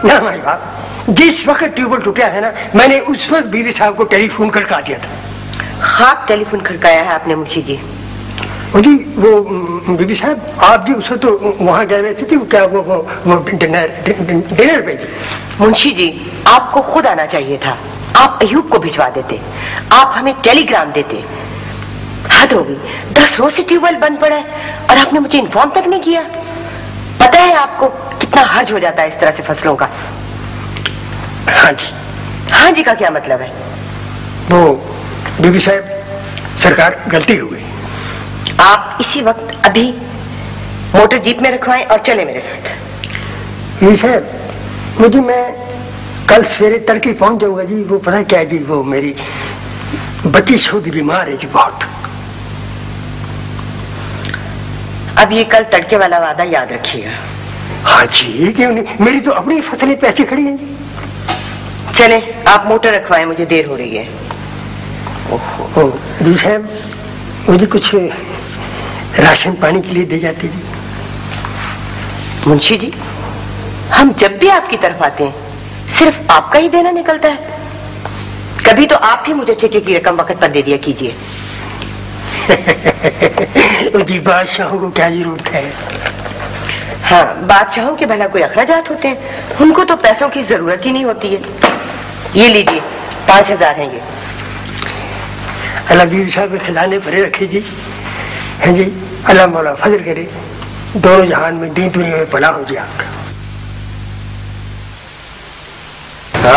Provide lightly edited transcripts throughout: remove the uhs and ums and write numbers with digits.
ना भाई बाप, जिस वक्त ट्यूबवेल टूटा है ना, मैंने उस वक्त बीवी साहब को टेलीफोन खड़का दिया था। खाक टेलीफोन खड़काया है आपने मुंशी जी? जी वो बीबी साहब, आप जी उस वक्त तो वहाँ गए हुए थे, क्या वो डिनर पे थी। मुंशी जी, आपको खुद आना चाहिए था। आप अयूब को भिजवा देते, आप हमें टेलीग्राम देते। हद हो गई, 10 रोज से ट्यूबवेल बंद पड़ा है और आपने मुझे इन्फॉर्म तक नहीं किया। पता है आपको कितना हर्ज हो जाता है इस तरह से फसलों का? हाँ जी। हाँ जी का क्या मतलब है? वो बीबी साहब, सरकार गलती हो गई। आप इसी वक्त अभी मोटर जीप में रखवाएं और चले मेरे साथ। बीबी साहब, मुझे मैं कल सवेरे तड़के पहुंच जाऊंगा जी। वो पता है क्या जी, वो मेरी बच्ची छोटी बीमार है जी बहुत। अब ये कल तड़के वाला वादा याद रखिएगा। हाँ जी, क्यों नहीं, मेरी तो अपनी फसलें पे अच्छी खड़ी हैं जी। चले, आप मोटर रखवाएं, मुझे देर हो रही है। ओहो, बीबी साहब मुझे कुछ राशन पानी के लिए दे जाती जी। मुंशी जी, हम जब भी आपकी तरफ आते हैं सिर्फ आपका ही देना निकलता है। कभी तो आप ही मुझे ठेके की रकम वक्त पर दे दिया कीजिए। जी बादशाहों को क्या जरूरत है? हाँ, बादशाहों के भला कोई अखराजात होते हैं, उनको तो पैसों की जरूरत ही नहीं होती है। ये लीजिए, 5000 है ये। अल्लाह बीवी साहब के खजाने भरे रखे जी। हैं जी, अल्लाह मौला फजल करे, दोनों जहान में दीन दुनिया में भला हो जाए आपका।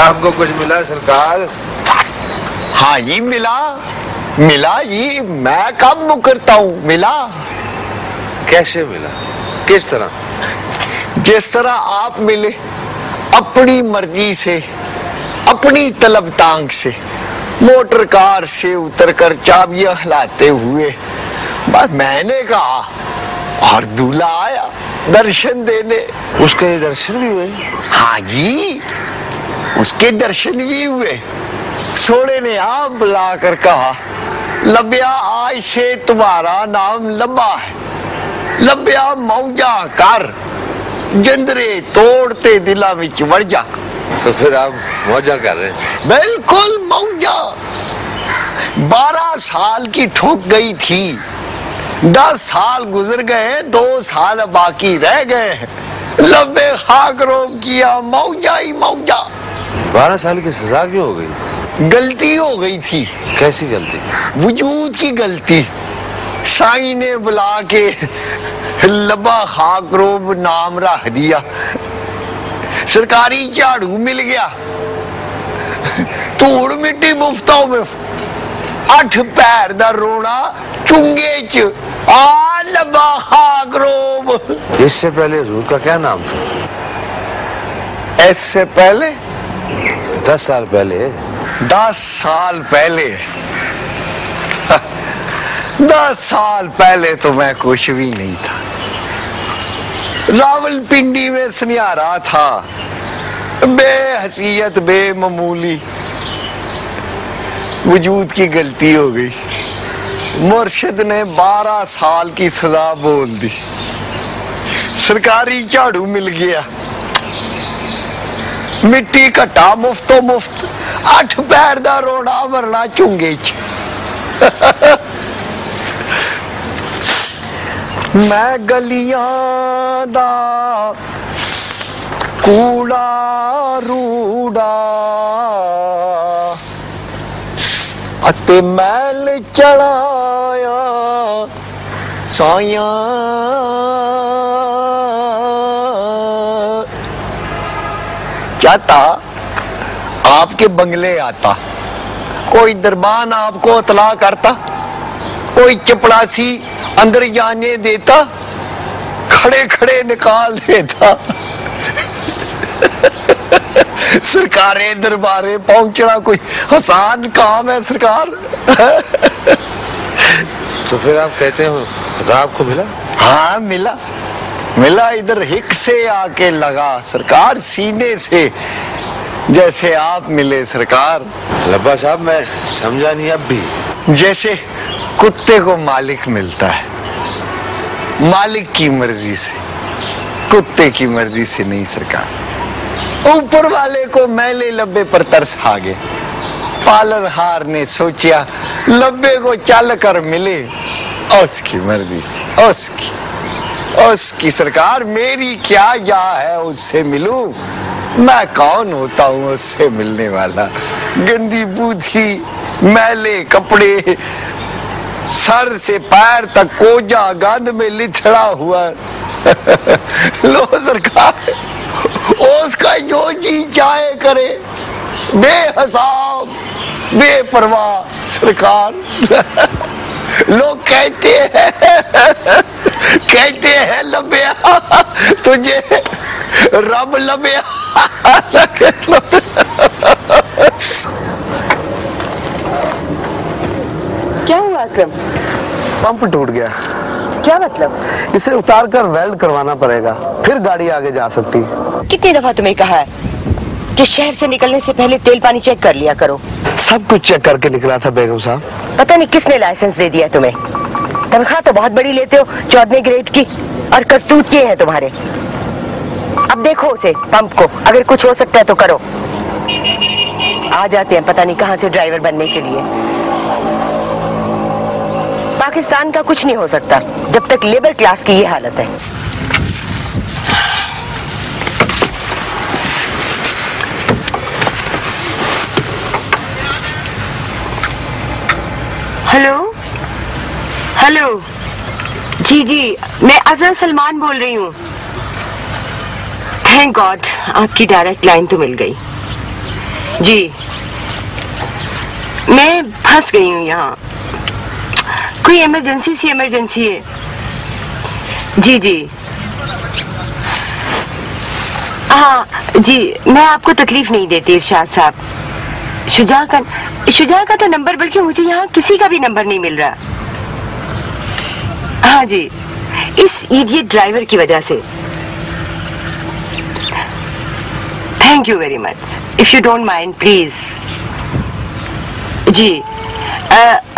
आपको कुछ मिला सरकार? हाँ जी मिला, मिला जी। मैं कब मुकरता हूँ, मिला। कैसे मिला, किस तरह? जिस तरह आप मिले, अपनी मर्जी से, अपनी तलब तांग से, मोटर कार से उतरकर चाबियां हिलाते हुए। बस मैंने कहा और दूल्हा आया दर्शन देने। उसके दर्शन भी हुए? हाँ जी, उसके दर्शन भी हुए। सोने ने आप बुलाकर कहा, लब्या आज से तुम्हारा नाम लब्बा है, लब्या मौजा कर, जंदरे तोड़ते दिला विच वड़ जा। तो फिर आप मौजा कर रहे हैं? बिल्कुल मौजा। 12 साल की ठोक गई थी, 10 साल गुजर गए, 2 साल बाकी रह गए। लब्बे खाक रोब किया, मौजा ही मौजा। 12 साल की सजा क्यों हो गई? गलती हो गई थी। कैसी गलती? वजूद की गलती। साईं ने बुला के लब्बा खाक रोब नाम रख दिया। सरकारी झाड़ू मिल गया, धूड़ मिट्टी मुफ्तों मुफ्त। 8 पैर दा रोना चुंगे च, आ लब्बा खाक रोब। इससे पहले हजूर का क्या नाम था? इससे पहले 10 साल पहले। 10 साल पहले 10 साल पहले तो मैं कुछ भी नहीं था। रावलपिंडी में सुनियारा था, बेहसीयत बेमामूली। वजूद की गलती हो गई, मुर्शिद ने 12 साल की सजा बोल दी। सरकारी झाड़ू मिल गया, मिट्टी घटा मुफ्तो मुफ्त। 8 पैर दा रोना मरना चुंगे च। मैं गलियां दा कूड़ा रूड़ा अते मैल चढ़ाया साया। चाहता आपके बंगले आता, कोई दरबान आपको इतला करता, कोई चपड़ासी अंदर जाने देता, खड़े खड़े निकाल देता। सरकारें दरबारे पहुंचना कोई आसान काम है सरकार? तो फिर आप कहते हो खुदा आपको मिला? हाँ मिला, मिला। इधर हिक से आके लगा सरकार, सीने से, जैसे आप मिले सरकार। लब्बा साहब मैं समझा नहीं अब भी। जैसे कुत्ते को मालिक मिलता है, मालिक की मर्जी से, कुत्ते की मर्जी से नहीं सरकार। ऊपर वाले को मैले लब्बे पर तरस आ गया। पालनहार ने सोचा लब्बे को चल कर मिले, उसकी मर्जी से, उसकी सरकार, मेरी क्या जा है उससे मिलूं, मैं कौन होता हूं उससे मिलने वाला। गंदी बूथी, मैले कपड़े, सर से पैर तक कोजा गंद में लिथड़ा हुआ। लो सरकार, उसका जो जी चाहे करे, बेहिसाब बेपरवाह सरकार। लोग कहते हैं लब्या तुझे रब लब्या। क्या हुआ असलम? पंप टूट गया। क्या मतलब? इसे उतार कर वेल्ड करवाना पड़ेगा, फिर गाड़ी आगे जा सकती। कितनी दफा तुम्हें कहा है कि शहर से निकलने से पहले तेल पानी चेक कर लिया करो। सब कुछ चेक करके निकला था बेगम साहब। पता नहीं किसने लाइसेंस दे दिया तुम्हें। तनख्वाह तो बहुत बड़ी लेते हो, 14वें ग्रेड की, और करतूत ये हैं तुम्हारे। अब देखो उसे पंप को, अगर कुछ हो सकता है तो करो। आ जाते हैं पता नहीं कहां से ड्राइवर बनने के लिए। पाकिस्तान का कुछ नहीं हो सकता जब तक लेबर क्लास की ये हालत है। हेलो हेलो, जी मैं अजहर सलमान बोल रही हूँ। थैंक गॉड आपकी डायरेक्ट लाइन तो मिल गई। जी मैं फंस गई हूँ यहाँ, कोई इमरजेंसी है। जी हाँ जी, मैं आपको तकलीफ नहीं देती इरशाद साहब। शुजा का तो नंबर, बल्कि मुझे यहाँ किसी का भी नंबर नहीं मिल रहा। हाँ जी, इस इडियट ड्राइवर की वजह से। Thank you very much, if you don't mind please. जी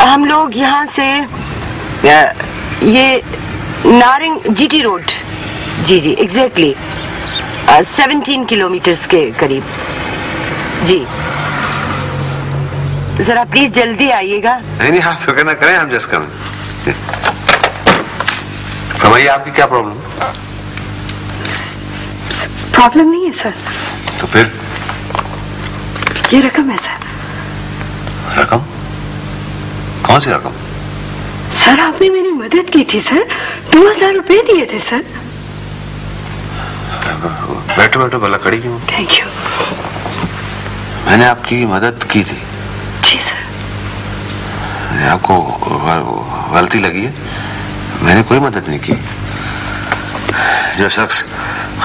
हम लोग यहाँ से ये नारंग जीटी रोड, जी एग्जैक्टली 17 किलोमीटर्स के करीब। जी जरा प्लीज जल्दी आइएगा। नहीं आप फिक्र ना करें, हम जस्ट करें। भैया आपकी क्या प्रॉब्लम? प्रॉब्लम नहीं है सर। तो फिर? ये रकम है सर। रकम? कौन सी रकम? सर आपने मेरी मदद की थी सर, 2000 रुपए दिए थे सर। बैठो भला खड़ी क्यों? Thank you. मैंने आपकी मदद की थी। जी सर। आपको गलती लगी है, मैंने कोई मदद नहीं की। जो शख्स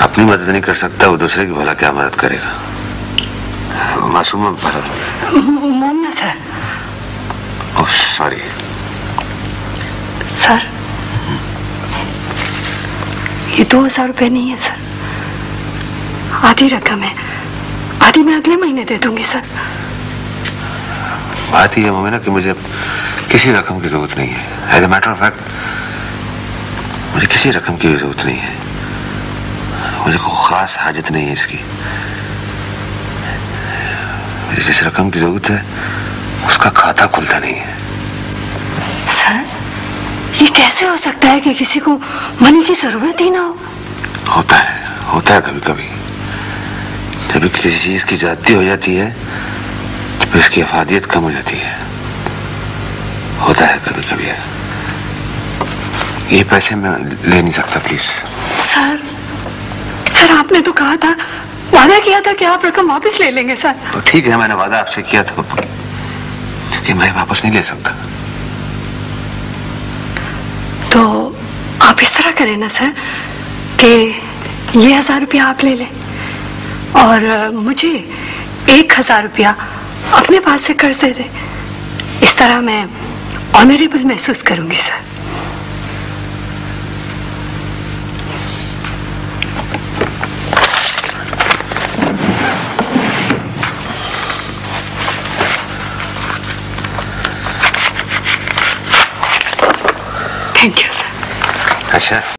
अपनी मदद नहीं कर सकता वो दूसरे की भला क्या मदद करेगा। मासूम भला मोमना सर। ओह सॉरी सर, ये 2000 रुपए नहीं है सर, आधी रकम है, आधी मैं अगले महीने दे दूंगी सर। बात ही है मोमिना कि मुझे किसी रकम की जरूरत नहीं है। As a matter of fact मुझे किसी रकम की जरूरत नहीं है, मुझे कोई खास हाजत नहीं है इसकी। मुझे जिस रकम की जरूरत है उसका खाता खुलता नहीं है। सर ये कैसे हो सकता है कि किसी को मनी की जरूरत ही ना हो? होता है कभी कभी। जब किसी चीज की ज्यादती हो जाती है तो फिर उसकी अफादियत कम हो जाती है। होता है कभी कभी। ये पैसे मैं ले नहीं सकता प्लीज। सर आपने तो कहा था, वादा किया था कि आप रकम वापस ले लेंगे सर। तो ठीक है, मैंने वादा आपसे किया था कि मैं वापस नहीं ले सकता। तो आप इस तरह करें ना सर कि ये 1000 रुपया आप ले लें और मुझे 1000 रुपया अपने पास से कर्ज दे दे। इस तरह मैं ऑनरेबल महसूस करूंगी सर। Thank you sir. अच्छा